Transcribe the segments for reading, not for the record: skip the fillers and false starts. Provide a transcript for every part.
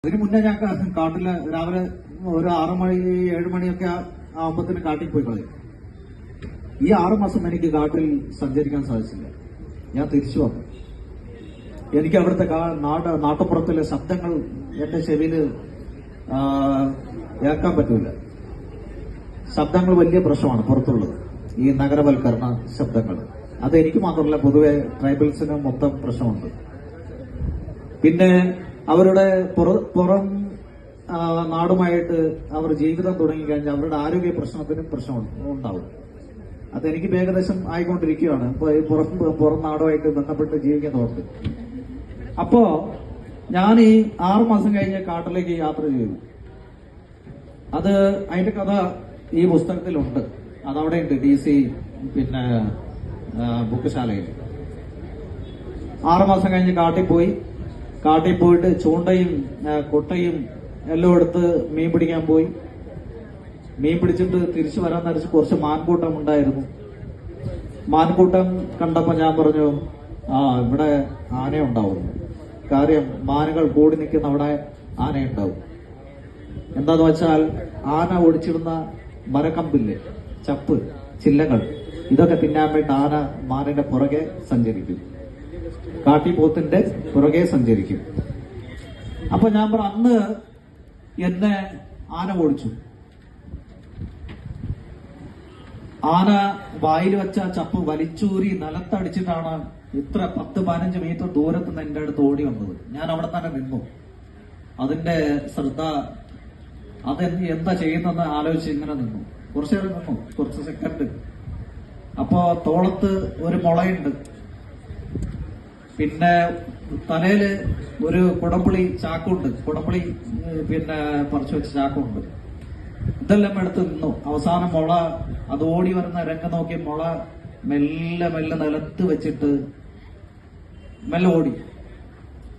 അതിന് മുന്നേ ഞാൻ കാട്ടില് രാവിലെ ഒരു 6 മണി 7 മണിയൊക്കെ ആവുമ്പത്തിന് കാട്ടിൽ പോയി കളയും. ഈ 6 മാസം എനിക്ക് കാട്ടിൽ സഞ്ചരിക്കാൻ സാധിച്ചില്ല. ഞാൻ തിരിച്ചു വന്നു. എനിക്ക് അവിടുത്തെ നാട്ടുപുറത്തിലെ ശബ്ദങ്ങൾ എന്റെ ചെവിയില് കേൾക്കാൻ പറ്റൂല. ശബ്ദങ്ങൾ വലിയ പ്രശ്നമാണ് പുറത്തുള്ളത്, ഈ നഗരവൽക്കരണ ശബ്ദങ്ങൾ. അത് എനിക്ക് മാത്രമല്ല, പൊതുവെ ട്രൈബൽസിന് മൊത്തം പ്രശ്നമുണ്ട്. പിന്നെ അവരുടെ പുറം നാടുമായിട്ട് അവർ ജീവിതം തുടങ്ങിക്കഴിഞ്ഞാൽ അവരുടെ ആരോഗ്യ പ്രശ്നത്തിനും പ്രശ്നം ഉണ്ടാവും. അതെനിക്ക് ഏകദേശം ആയിക്കൊണ്ടിരിക്കുകയാണ്. പുറം നാടുമായിട്ട് ബന്ധപ്പെട്ട് ജീവിക്കുന്നതുകൊണ്ട്. അപ്പോ ഞാൻ ഈ 6 മാസം കഴിഞ്ഞ് കാട്ടിലേക്ക് യാത്ര ചെയ്തു. അത് അതിന്റെ കഥ ഈ പുസ്തകത്തിലുണ്ട്. അതവിടെ ഉണ്ട്, DC പിന്നെ ബുക്ക്ശാലയിൽ. 6 മാസം കഴിഞ്ഞ് കാട്ടിൽ പോയിട്ട് ചൂണ്ടയും കൊട്ടയും എല്ലാം എടുത്ത് മീൻ പിടിക്കാൻ പോയി. മീൻ പിടിച്ചിട്ട് തിരിച്ചു വരാൻ നരച്ച് കുറച്ച് മാൻകൂട്ടം ഉണ്ടായിരുന്നു. മാൻകൂട്ടം കണ്ടപ്പോ ഞാൻ പറഞ്ഞു, ഇവിടെ ആനയുണ്ടാവും. കാര്യം മാനുകൾ കൂടി നിൽക്കുന്ന അവിടെ ആനയുണ്ടാവും. എന്താന്ന് വെച്ചാൽ ആന ഓടിച്ചിടുന്ന മരക്കമ്പില്ലേ, ചപ്പ്, ചില്ലകൾ, ഇതൊക്കെ തിന്നാൻ വേണ്ടി ആന മാനിന്റെ പുറകെ സഞ്ചരിക്കും. കാട്ടിപ്പോത്തിന്റെ പുറകെ സഞ്ചരിക്കും. അപ്പൊ ഞാൻ പറഞ്ഞു, അന്ന് എന്നെ ആന ഓടിച്ചു. ആന വായിൽ വെച്ച ചപ്പ് വലിച്ചൂരി നിലത്തടിച്ചിട്ടാണ് ഇത്ര 10-15 മീറ്റർ ദൂരത്ത് നിന്ന് എന്റെ അടുത്ത് ഓടി വന്നത്. ഞാൻ അവിടെ തന്നെ നിന്നു. അതിന്റെ ശ്രദ്ധ, എന്താ ചെയ്യുന്നെന്ന് ആലോചിച്ച് ഇങ്ങനെ നിന്നു. കുറച്ചു നേരം നിന്നു, കുറച്ച് സെക്കൻഡ്. അപ്പോ തോളത്ത് ഒരു മുളയുണ്ട്, പിന്നെ തലയില് ഒരു കുടംപുളി ചാക്കുണ്ട്, കുടംപുളി പിന്നെ പറിച്ചു വെച്ച ചാക്കുണ്ട്. ഇതെല്ലാം എടുത്ത് നിന്നു. അവസാനം മുള, അത് ഓടി വരുന്ന രംഗം നോക്കി മുള മെല്ലെ നിലത്ത് വെച്ചിട്ട് മെല്ലെ ഓടി.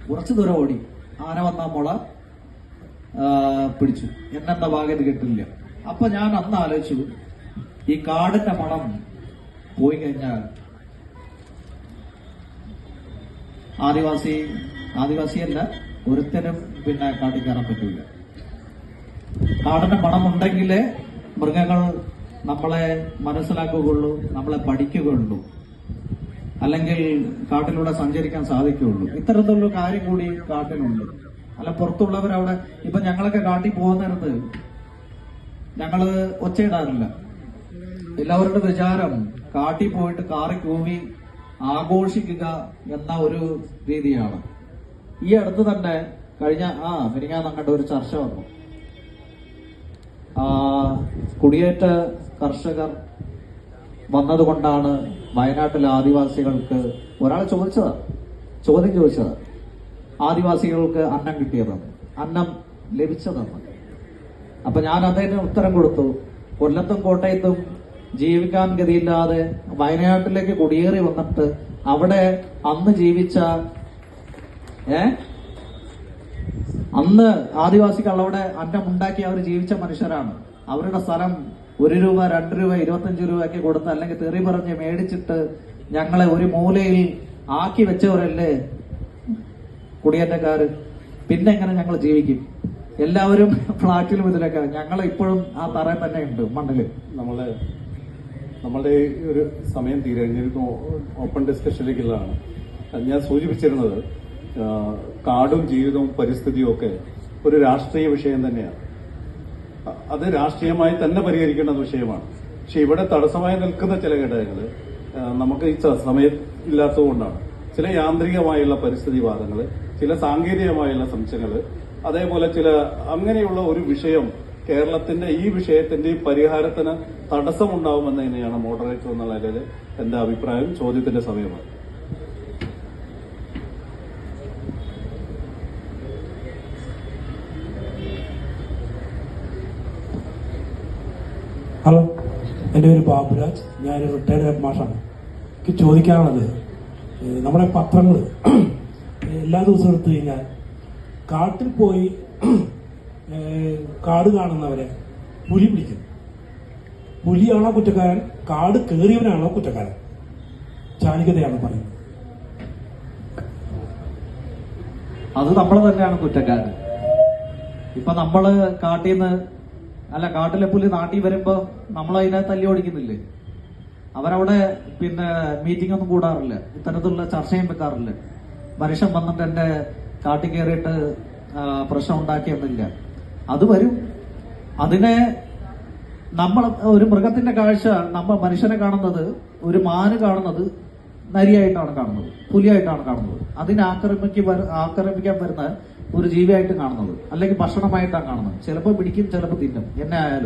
കുറച്ചു ദൂരം ഓടി. ആന വന്ന മുള പിടിച്ചു. എന്നെന്താ ഭാഗ്യത കിട്ടില്ല. അപ്പൊ ഞാൻ അന്ന് ആലോചിച്ചു, ഈ കാടിന്റെ മണം പോയി കഴിഞ്ഞാൽ ആദിവാസിയല്ല ഒരുത്തനും പിന്നെ കാട്ടിൽ കയറാൻ പറ്റൂല. കാടിന്റെ മണമുണ്ടെങ്കിലേ മൃഗങ്ങൾ നമ്മളെ മനസ്സിലാക്കുകയുള്ളൂ, നമ്മളെ പഠിക്കുകയുള്ളൂ, അല്ലെങ്കിൽ കാട്ടിലൂടെ സഞ്ചരിക്കാൻ സാധിക്കുകയുള്ളൂ. ഇത്തരത്തിലുള്ള കാര്യം കൂടി കാട്ടിലുണ്ട്. അല്ല, പുറത്തുള്ളവരവിടെ ഇപ്പൊ ഞങ്ങളൊക്കെ കാട്ടിൽ പോകുന്നിടത്ത് ഞങ്ങള് ഒച്ചയിടാറില്ല. എല്ലാവരുടെ വിചാരം കാട്ടിൽ പോയിട്ട് കാറി കൂവി ആഘോഷിക്കുക എന്ന ഒരു രീതിയാണ്. ഈ അടുത്ത് തന്നെ കഴിഞ്ഞ മിനിങ്ങാന്നങ്ങോട്ട് ഒരു ചർച്ച വന്നു. കുടിയേറ്റ കർഷകർ വന്നതുകൊണ്ടാണ് വയനാട്ടിലെ ആദിവാസികൾക്ക് ഒരാൾ ചോദ്യം ചോദിച്ചത്, ആദിവാസികൾക്ക് അന്നം കിട്ടിയതെന്ന്, അന്നം ലഭിച്ചതെന്ന്. അപ്പൊ ഞാൻ അതിന് ഉത്തരം കൊടുത്തു. കൊല്ലത്തും കോട്ടയത്തും ജീവിക്കാൻ ഗതിയില്ലാതെ വയനാട്ടിലേക്ക് കുടിയേറി വന്നിട്ട് അവിടെ അന്ന് ജീവിച്ച അന്ന് ആദിവാസികൾ അവിടെ അന്നം ഉണ്ടാക്കി അവർ ജീവിച്ച മനുഷ്യരാണ്. അവരുടെ സ്ഥലം 1 രൂപ 2 രൂപ 25 രൂപയ്ക്ക് കൊടുത്ത്, അല്ലെങ്കിൽ തെറി പറഞ്ഞ് മേടിച്ചിട്ട് ഞങ്ങളെ ഒരു മൂലയിൽ ആക്കി വെച്ചവരല്ലേ കുടിയേറ്റക്കാര്. പിന്നെ എങ്ങനെ ഞങ്ങൾ ജീവിക്കും? എല്ലാവരും ഫ്ളാറ്റിലും ഇതിലൊക്കെ. ഞങ്ങൾ ഇപ്പോഴും ആ തറയിൽ തന്നെ ഉണ്ട്, മണ്ണില്. നമ്മളുടെ ഒരു സമയം തീരുന്നു. ഓപ്പൺ ഡിസ്കഷനിലേക്കുള്ളതാണ്. ഞാൻ സൂചിപ്പിച്ചിരുന്നത്, കാടും ജീവിതവും പരിസ്ഥിതിയും ഒക്കെ ഒരു രാഷ്ട്രീയ വിഷയം തന്നെയാണ്. അത് രാഷ്ട്രീയമായി തന്നെ പരിഹരിക്കേണ്ട വിഷയമാണ്. പക്ഷെ ഇവിടെ തടസ്സമായി നിൽക്കുന്ന ചില ഘടകങ്ങൾ നമുക്ക് ഈ സമയം ഇല്ലാത്തതുകൊണ്ടാണ്. ചില യാന്ത്രികമായുള്ള പരിസ്ഥിതിവാദങ്ങൾ, ചില സാങ്കേതികമായുള്ള സംശയങ്ങൾ, അതേപോലെ ചില അങ്ങനെയുള്ള ഒരു വിഷയം കേരളത്തിന്റെ ഈ വിഷയത്തിന്റെ പരിഹാരത്തിന് തടസ്സമുണ്ടാവുമെന്ന് തന്നെയാണ് മോഡറേറ്റർ എന്നുള്ള നിലയിൽ എന്റെ അഭിപ്രായം. ചോദ്യത്തിന്റെ സമയമാണ്. ഹലോ, എൻ്റെ പേര് ബാബുരാജ്. ഞാനൊരു റിട്ടയർഡ് ഹെഡ് മാഷാണ്. എനിക്ക് ചോദിക്കാനുള്ളത്, നമ്മുടെ പത്രങ്ങൾ എല്ലാ ദിവസവും എടുത്തു കഴിഞ്ഞാൽ കാട്ടിൽ പോയി കാട് കാണുന്നവരെ പുലി പിടിക്കും. പുലിയാണോ കുറ്റക്കാരൻ, കാട് കയറിയവനാണോ കുറ്റക്കാരൻ? ചാലികതയാണ് പറയുന്നത്. അത് നമ്മൾ തന്നെയാണ് കുറ്റക്കാരൻ. ഇപ്പൊ നമ്മള് കാട്ടിന്ന് അല്ല കാട്ടിലെ പുലി നാട്ടിൽ വരുമ്പോ നമ്മളതിനെ തല്ലി ഓടിക്കുന്നില്ലേ? അവരവിടെ പിന്നെ മീറ്റിംഗ് ഒന്നും കൂടാറില്ല, ഇത്തരത്തിലുള്ള ചർച്ചയും വെക്കാറില്ല. മനുഷ്യൻ വന്നിട്ട് എന്റെ കാട്ടിൽ കയറിയിട്ട് പ്രശ്നം ഉണ്ടാക്കിയെന്നില്ല. അത് വരും. അതിനെ നമ്മൾ ഒരു മൃഗത്തിന്റെ കാഴ്ച, നമ്മൾ മനുഷ്യനെ കാണുന്നത്, ഒരു മാന് കാണുന്നത് നരിയായിട്ടാണ് കാണുന്നത്, പുലിയായിട്ടാണ് കാണുന്നത്. അതിനെ ആക്രമിക്കാൻ വരുന്ന ഒരു ജീവിയായിട്ട് കാണുന്നത്, അല്ലെങ്കിൽ ഭക്ഷണമായിട്ടാണ് കാണുന്നത്. ചിലപ്പോൾ പിടിക്കും, ചിലപ്പോൾ തിന്നും. എന്നെ ആയാലും